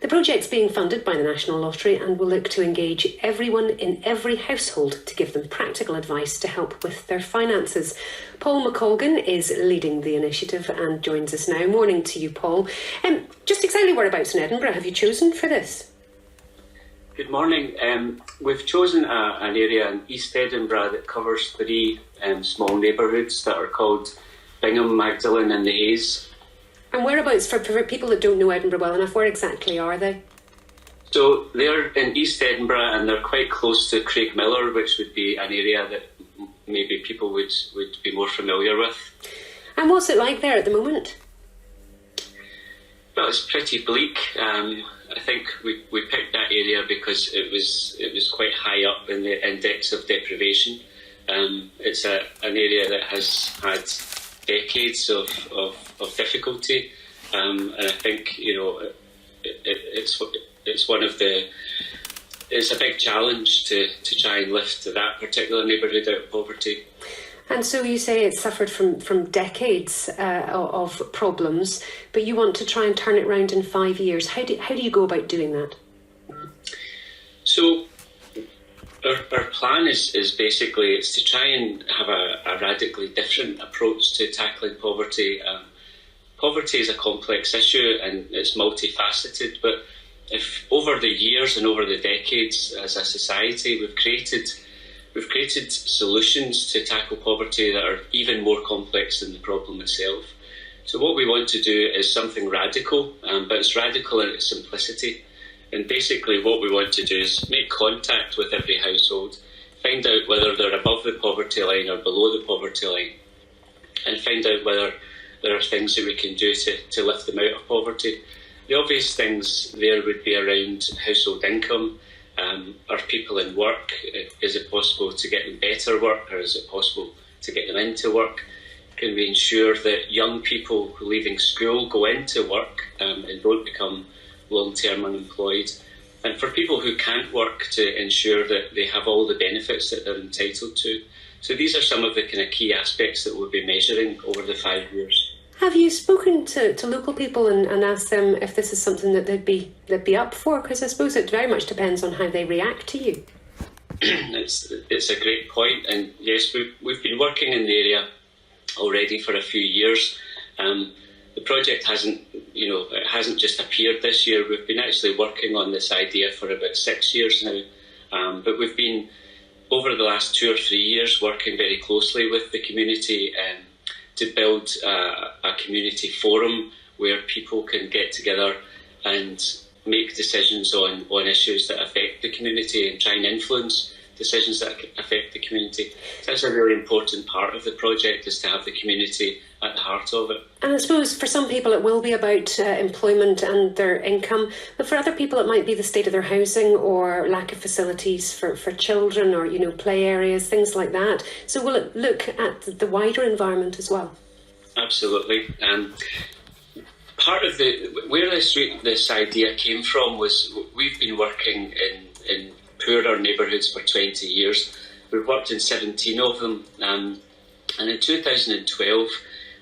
The project's being funded by the National Lottery and will look to engage everyone in every household to give them practical advice to help with their finances. Paul McColgan is leading the initiative and joins us now. Morning to you, Paul. Just exactly whereabouts in Edinburgh have you chosen for this? Good morning. We've chosen an area in East Edinburgh that covers three small neighbourhoods that are called Bingham, Magdalen and the Hayes. And whereabouts, for people that don't know Edinburgh well enough, where exactly are they? So they're in East Edinburgh and they're quite close to Craigmillar, which would be an area that maybe people would be more familiar with. And what's it like there at the moment? Well, it's pretty bleak. I think we picked that area because it was quite high up in the index of deprivation. It's an area that has had decades of difficulty, and I think it's one of the. It's a big challenge to try and lift that particular neighbourhood out of poverty. And so you say it's suffered from decades of problems, but you want to try and turn it around in 5 years. How do you go about doing that? So our plan is basically it's to try and have a radically different approach to tackling poverty. Poverty is a complex issue and it's multifaceted, but if over the years and over the decades as a society we've created solutions to tackle poverty that are even more complex than the problem itself. So what we want to do is something radical, but it's radical in its simplicity. And basically what we want to do is make contact with every household, find out whether they're above the poverty line or below the poverty line, and find out whether there are things that we can do to lift them out of poverty. The obvious things there would be around household income. Are people in work? Is it possible to get them better work, or is it possible to get them into work? Can we ensure that young people leaving school go into work and don't become long-term unemployed? And for people who can't work, to ensure that they have all the benefits that they're entitled to. So these are some of the kind of key aspects that we'll be measuring over the 5 years. Have you spoken to local people and asked them if this is something that they'd be up for? Because I suppose it very much depends on how they react to you. It's a great point, and yes, we've been working in the area already for a few years. The project hasn't just appeared this year. We've been actually working on this idea for about 6 years now, but we've been over the last 2 or 3 years working very closely with the community to build a community forum where people can get together and make decisions on issues that affect the community and try and influence decisions that affect the community. So that's a really important part of the project, is to have the community at the heart of it. And I suppose for some people it will be about employment and their income, but for other people it might be the state of their housing or lack of facilities for children, or play areas, things like that. So will it look at the wider environment as well? Absolutely. Part of where this idea came from was we've been working in poorer neighbourhoods for 20 years. We've worked in 17 of them, and in 2012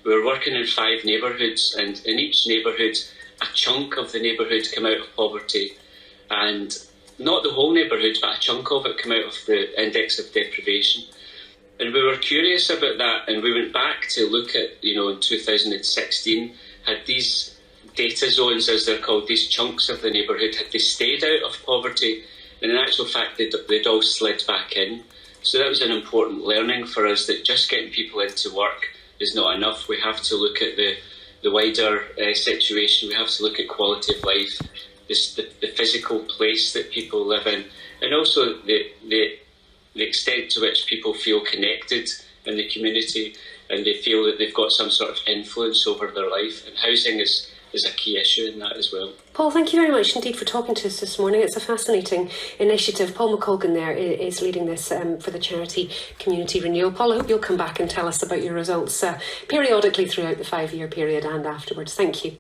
we were working in 5 neighbourhoods, and in each neighbourhood a chunk of the neighbourhood came out of poverty, and not the whole neighbourhood, but a chunk of it came out of the index of deprivation. And we were curious about that, and we went back to look at, in 2016, had these data zones, as they're called, these chunks of the neighbourhood, had they stayed out of poverty? And in actual fact, they'd all slid back in. So that was an important learning for us, that just getting people into work is not enough. We have to look at the wider situation. We have to look at quality of life, the physical place that people live in, and also the extent to which people feel connected in the community and they feel that they've got some sort of influence over their life. And housing is a key issue in that as well. Paul, thank you very much indeed for talking to us this morning. It's a fascinating initiative. Paul McColgan there is leading this for the charity Community Renewal. Paul, I hope you'll come back and tell us about your results periodically throughout the 5-year period and afterwards. Thank you.